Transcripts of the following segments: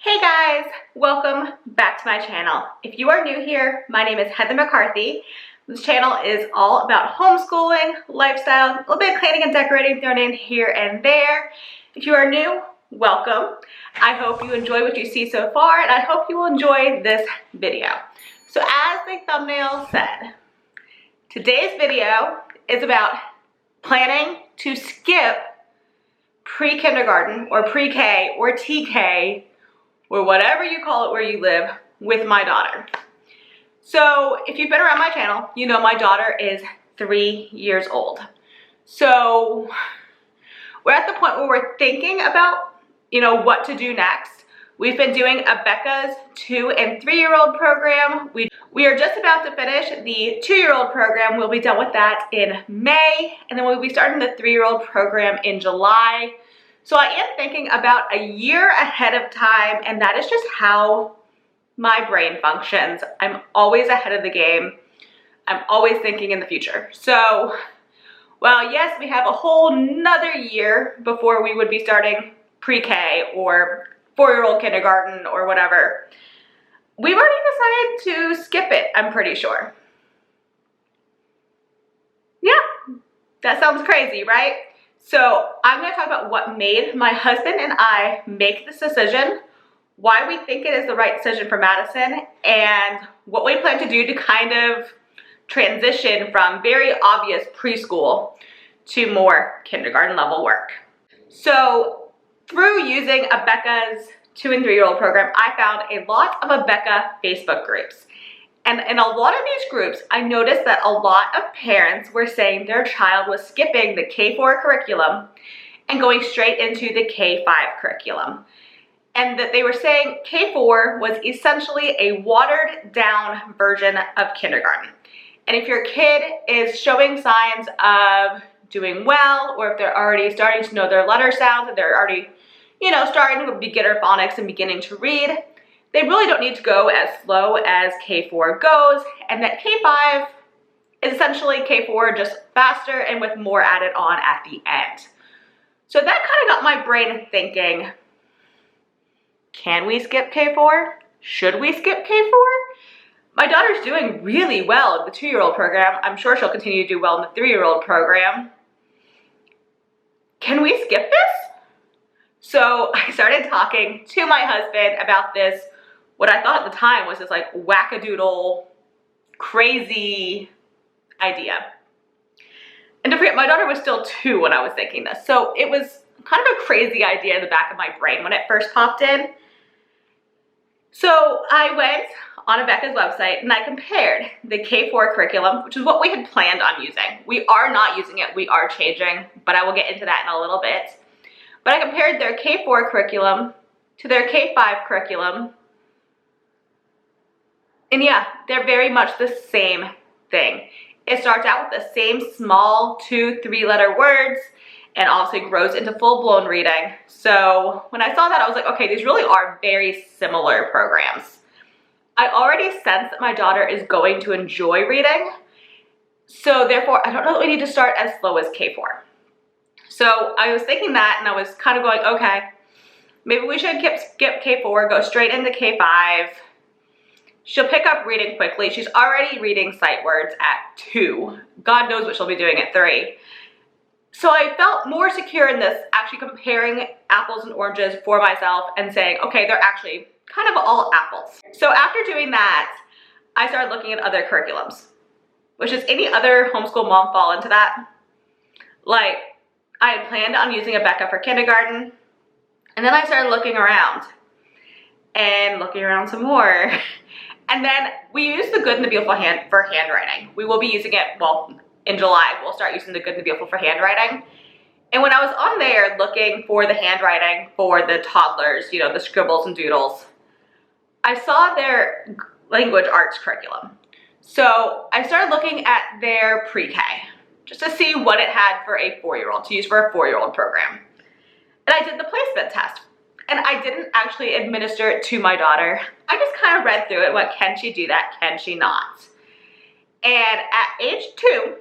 Hey guys, welcome back to my channel. If you are new here, my name is Heather McCarthy. This channel is all about homeschooling, lifestyle, a little bit of cleaning and decorating thrown in here and there. If you are new, welcome. I hope you enjoy what you see so far, and I hope you will enjoy this video. So as the thumbnail said, today's video is about planning to skip pre-kindergarten or pre-K or TK or whatever you call it where you live with my daughter. So if you've been around my channel, you know my daughter is 3 years old. So we're at the point where we're thinking about, what to do next. We've been doing Abeka's 2- and 3-year-old program. We are just about to finish the 2-year-old program. We'll be done with that in May, and then we'll be starting the 3-year-old program in July. So I am thinking about a year ahead of time, and that is just how my brain functions. I'm always ahead of the game. I'm always thinking in the future. So, well, yes, we have a whole nother year before we would be starting pre-K or 4-year-old kindergarten or whatever. We've already decided to skip it, I'm pretty sure. Yeah, that sounds crazy, right? So I'm going to talk about what made my husband and I make this decision, why we think it is the right decision for Madison, and what we plan to do to kind of transition from very obvious preschool to more kindergarten level work. So through using Abeka's 2- and 3-year-old program, I found a lot of Abeka Facebook groups. And in a lot of these groups, I noticed that a lot of parents were saying their child was skipping the K4 curriculum and going straight into the K5 curriculum. And that they were saying K4 was essentially a watered down version of kindergarten. And if your kid is showing signs of doing well, or if they're already starting to know their letter sounds, and they're already, starting with beginner phonics and beginning to read, they really don't need to go as slow as K4 goes, and that K5 is essentially K4 just faster and with more added on at the end. So that kind of got my brain thinking, can we skip K4? Should we skip K4? My daughter's doing really well in the 2-year-old program. I'm sure she'll continue to do well in the 3-year-old program. Can we skip this? So I started talking to my husband about this, what I thought at the time was this like wackadoodle, crazy idea. And don't forget, my daughter was still 2 when I was thinking this. So it was kind of a crazy idea in the back of my brain when it first popped in. So I went on Abeka's website and I compared the K4 curriculum, which is what we had planned on using. We are not using it, we are changing, but I will get into that in a little bit. But I compared their K4 curriculum to their K5 curriculum. And yeah, they're very much the same thing. It starts out with the same small 2-3-letter words and also grows into full-blown reading. So when I saw that, I was like, okay, these really are very similar programs. I already sense that my daughter is going to enjoy reading. So therefore, I don't know that we need to start as slow as K4. So I was thinking that, and I was kind of going, okay, maybe we should skip K4, go straight into K5. She'll pick up reading quickly. She's already reading sight words at 2. God knows what she'll be doing at 3. So I felt more secure in this, actually comparing apples and oranges for myself and saying, okay, they're actually kind of all apples. So after doing that, I started looking at other curriculums. Which is any other homeschool mom fall into that? Like, I had planned on using Abeka for kindergarten, and then I started looking around and looking around some more. And then we use the Good and the Beautiful for handwriting. We will be using it, well, in July, we'll start using the Good and the Beautiful for handwriting. And when I was on there looking for the handwriting for the toddlers, the scribbles and doodles, I saw their language arts curriculum. So I started looking at their pre-K just to see what it had for a 4-year-old, to use for a 4-year-old program. And I did the placement test. And I didn't actually administer it to my daughter. I just kind of read through it, what can she do that, can she not? And at age 2,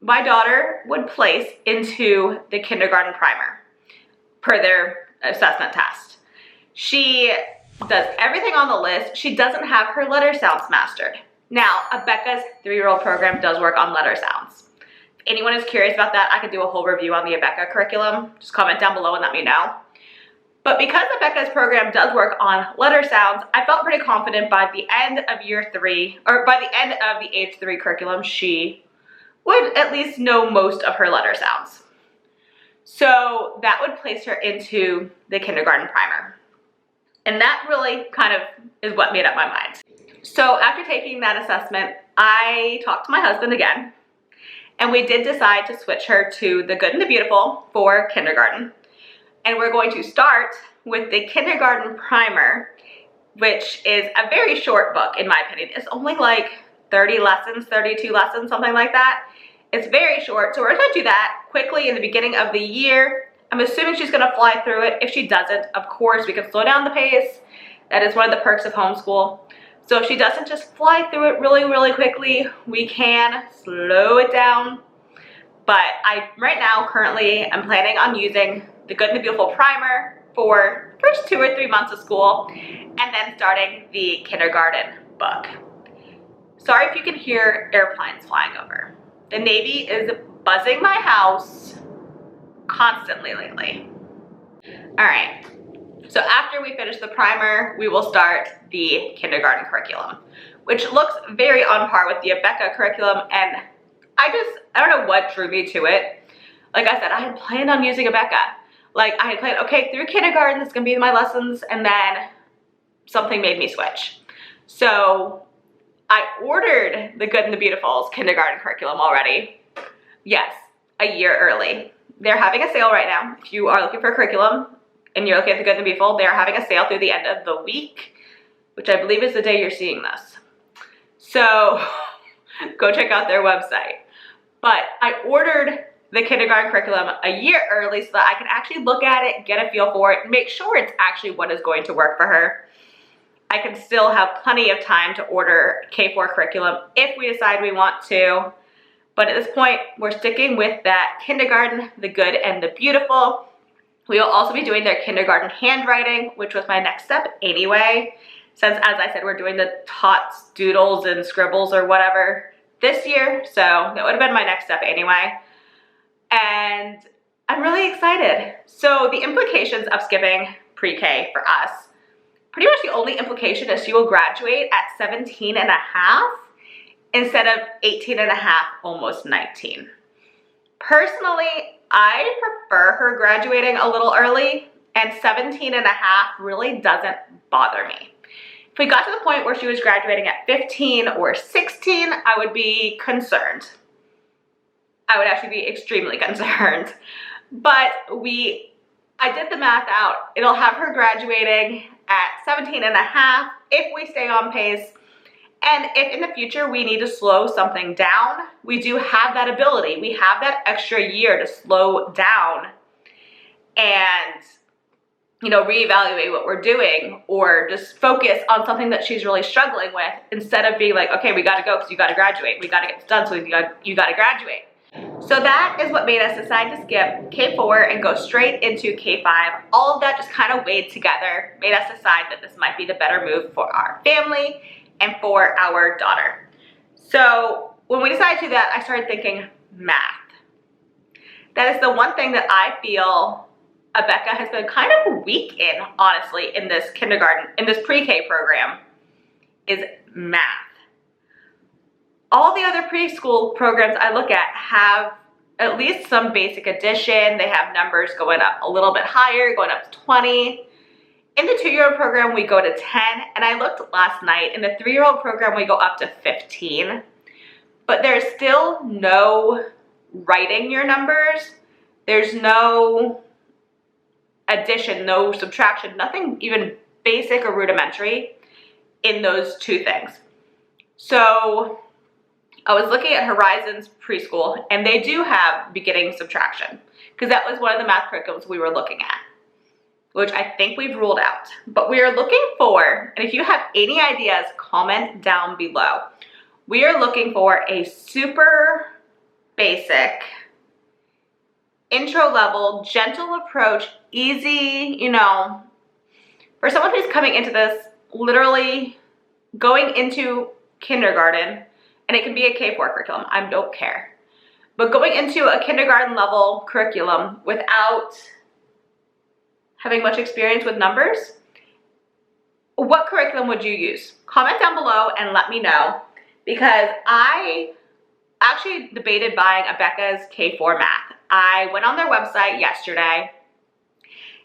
my daughter would place into the kindergarten primer per their assessment test. She does everything on the list. She doesn't have her letter sounds mastered. Now, Abeka's 3-year-old program does work on letter sounds. If anyone is curious about that, I could do a whole review on the Abeka curriculum. Just comment down below and let me know. But because Abeka's program does work on letter sounds, I felt pretty confident by the end of year 3, or by the end of the age 3 curriculum, she would at least know most of her letter sounds. So that would place her into the kindergarten primer. And that really kind of is what made up my mind. So after taking that assessment, I talked to my husband again, and we did decide to switch her to the Good and the Beautiful for kindergarten. And we're going to start with the kindergarten primer, which is a very short book in my opinion. It's only like 30 lessons, 32 lessons, something like that. It's very short, so we're going to do that quickly in the beginning of the year. I'm assuming she's going to fly through it. If she doesn't, of course, we can slow down the pace. That is one of the perks of homeschool. So if she doesn't just fly through it really, really quickly, we can slow it down. But right now, currently, I'm planning on using the Good and the Beautiful primer for the first 2 or 3 months of school, and then starting the kindergarten book. Sorry if you can hear airplanes flying over. The Navy is buzzing my house constantly lately. All right, so after we finish the primer, we will start the kindergarten curriculum, which looks very on par with the Abeka curriculum, and I don't know what drew me to it. Like I said, I had planned on using Abeka. Like I had planned, okay, through kindergarten, this is gonna be my lessons, and then something made me switch. So I ordered the Good and the Beautiful's kindergarten curriculum already. Yes, a year early. They're having a sale right now. If you are looking for a curriculum and you're looking at the Good and the Beautiful, they're having a sale through the end of the week, which I believe is the day you're seeing this. So go check out their website. But I ordered the kindergarten curriculum a year early so that I can actually look at it, get a feel for it, and make sure it's actually what is going to work for her. I can still have plenty of time to order K4 curriculum if we decide we want to. But at this point, we're sticking with that kindergarten, the Good and the Beautiful. We will also be doing their kindergarten handwriting, which was my next step anyway, since, as I said, we're doing the tots, doodles, and scribbles or whatever this year. So that would have been my next step anyway. And I'm really excited. So the implications of skipping pre-K for us, pretty much the only implication is she will graduate at 17 and a half instead of 18 and a half, almost 19. Personally, I prefer her graduating a little early, and 17 and a half really doesn't bother me. If we got to the point where she was graduating at 15 or 16, I would be concerned. I would actually be extremely concerned. But I did the math out. It'll have her graduating at 17 and a half if we stay on pace. And if in the future we need to slow something down, we do have that ability. We have that extra year to slow down and, you know, reevaluate what we're doing, or just focus on something that she's really struggling with, instead of being like, okay, we got to go because you got to graduate. We got to get this done, so you got to graduate. So that is what made us decide to skip K4 and go straight into K5. All of that just kind of weighed together, made us decide that this might be the better move for our family and for our daughter. So when we decided to do that, I started thinking math. That is the one thing that I feel Abeka has been kind of weak in, honestly, in this kindergarten, in this pre-K program, is math. All the other preschool programs I look at have at least some basic addition. They have numbers going up a little bit higher, going up to 20. In the 2-year-old program, we go to 10, and I looked last night. In the 3-year-old program, we go up to 15. But there's still no writing your numbers. There's no addition, no subtraction, nothing even basic or rudimentary in those two things. So I was looking at Horizons Preschool, and they do have beginning subtraction, because that was one of the math curriculums we were looking at, which I think we've ruled out. But we are looking for, and if you have any ideas, comment down below. We are looking for a super basic, intro level, gentle approach, easy, you know, For someone who's coming into this, literally going into kindergarten, and it can be a K4 curriculum, I don't care. But going into a kindergarten level curriculum without having much experience with numbers, what curriculum would you use? Comment down below and let me know, because I actually debated buying Abeka's K4 math. I went on their website yesterday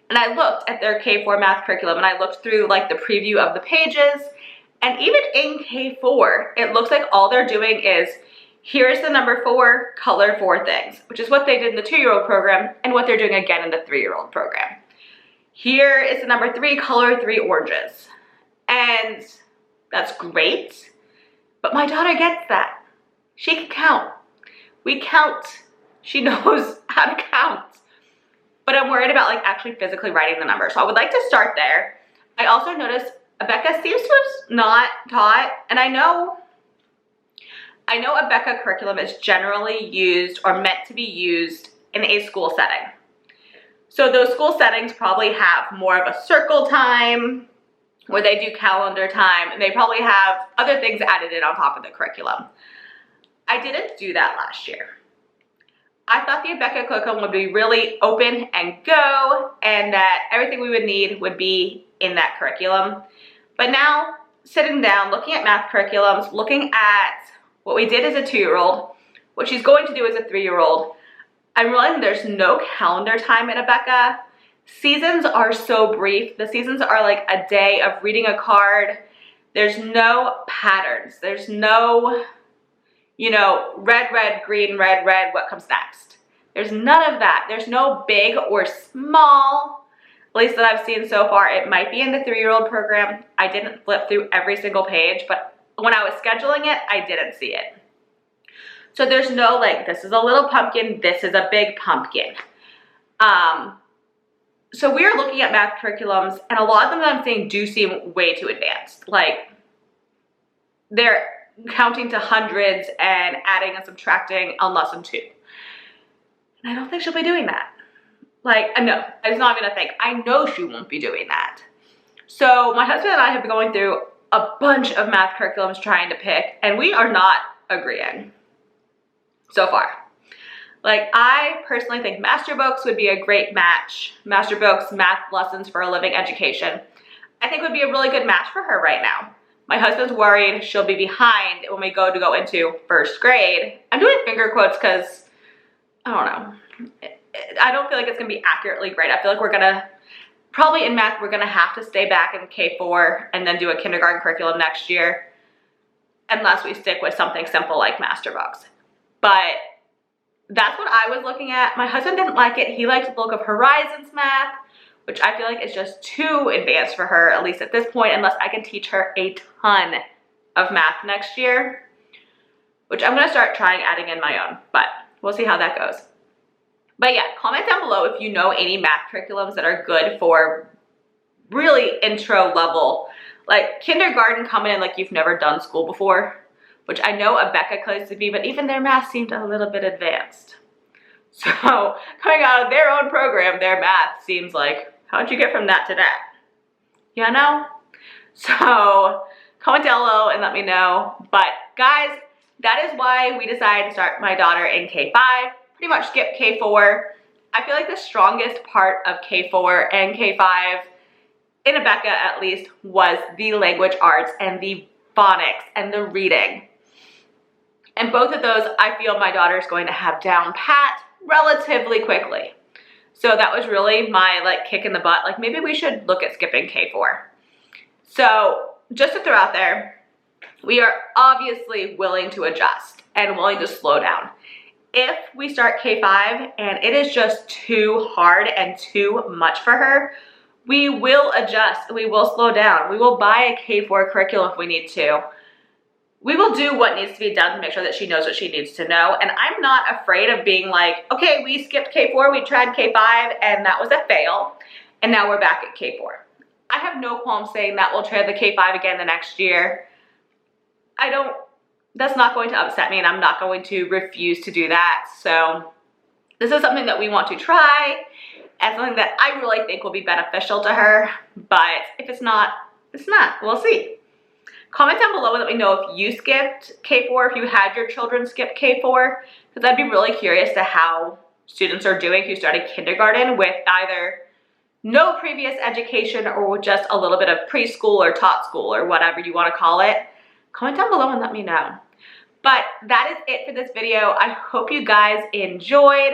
and I looked at their K4 math curriculum, and I looked through like the preview of the pages, and even in K4, it looks like all they're doing is, here's the number 4, color 4 things, which is what they did in the 2-year-old program and what they're doing again in the 3-year-old program. Here is the number 3, color 3 oranges. And that's great, but my daughter gets that. She can count. We count. She knows how to count. But I'm worried about like actually physically writing the numbers. So I would like to start there. I also noticed Abeka seems to have not taught, and I know Abeka curriculum is generally used or meant to be used in a school setting. So those school settings probably have more of a circle time where they do calendar time, and they probably have other things added in on top of the curriculum. I didn't do that last year. I thought the Abeka curriculum would be really open and go, and that everything we would need would be in that curriculum. But now, sitting down, looking at math curriculums, looking at what we did as a 2-year-old, what she's going to do as a 3-year-old, I'm realizing there's no calendar time in Abeka. Seasons are so brief. The seasons are like a day of reading a card. There's no patterns. There's no, red, red, green, red, red, what comes next? There's none of that. There's no big or small, at least that I've seen so far. It might be in the 3-year-old program. I didn't flip through every single page, but when I was scheduling it, I didn't see it. So there's no like, this is a little pumpkin, this is a big pumpkin. So we're looking at math curriculums, and a lot of them that I'm seeing do seem way too advanced. Like, they're counting to hundreds and adding and subtracting on lesson 2. And I don't think she'll be doing that. Like, no, it's not even a thing. I know she won't be doing that. So my husband and I have been going through a bunch of math curriculums trying to pick, and we are not agreeing so far. Like, I personally think Master Books would be a great match. Master Books, Math Lessons for a Living Education, I think would be a really good match for her right now. My husband's worried she'll be behind when we go into 1st grade. I'm doing finger quotes because, I don't know. I don't feel like it's going to be accurately great. I feel like we're going to, probably in math, we're going to have to stay back in K4 and then do a kindergarten curriculum next year, unless we stick with something simple like Master Books. But that's what I was looking at. My husband didn't like it. He liked the look of Horizons math, which I feel like is just too advanced for her, at least at this point, unless I can teach her a ton of math next year, which I'm going to start trying adding in my own, but we'll see how that goes. But yeah, comment down below if you know any math curriculums that are good for really intro level, like kindergarten coming in like you've never done school before, which I know Abeka claims to be, but even their math seemed a little bit advanced. So coming out of their own program, their math seems like, how'd you get from that to that? You know? So comment down below and let me know. But guys, that is why we decided to start my daughter in K5, pretty much skip K4. I feel like the strongest part of K4 and K5, in Abeka at least, was the language arts and the phonics and the reading. And both of those, I feel my daughter is going to have down pat relatively quickly. So that was really my like kick in the butt. Like, maybe we should look at skipping K4. So just to throw out there, we are obviously willing to adjust and willing to slow down. If we start K5 and it is just too hard and too much for her, we will adjust. We will slow down. We will buy a K4 curriculum if we need to. We will do what needs to be done to make sure that she knows what she needs to know. And I'm not afraid of being like, okay, we skipped K4, we tried K5, and that was a fail. And now we're back at K4. I have no qualm saying that we'll try the K5 again the next year. That's not going to upset me, and I'm not going to refuse to do that. So this is something that we want to try. and something that I really think will be beneficial to her. But if it's not, it's not. We'll see. Comment down below and let me know if you skipped K4, if you had your children skip K4, because I'd be really curious to how students are doing who started kindergarten with either no previous education or just a little bit of preschool or tot school or whatever you want to call it. Comment down below and let me know. But that is it for this video. I hope you guys enjoyed.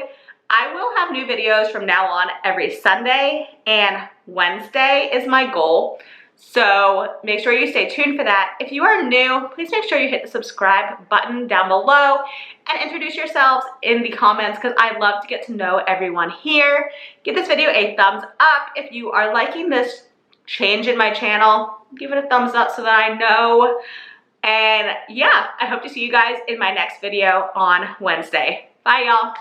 I will have new videos from now on every Sunday, and Wednesday is my goal. So make sure you stay tuned for that. If you are new, please make sure you hit the subscribe button down below and introduce yourselves in the comments, because I love to get to know everyone here. Give this video a thumbs up if you are liking this change in my channel. Give it a thumbs up so that I know. And yeah, I hope to see you guys in my next video on Wednesday. Bye, y'all.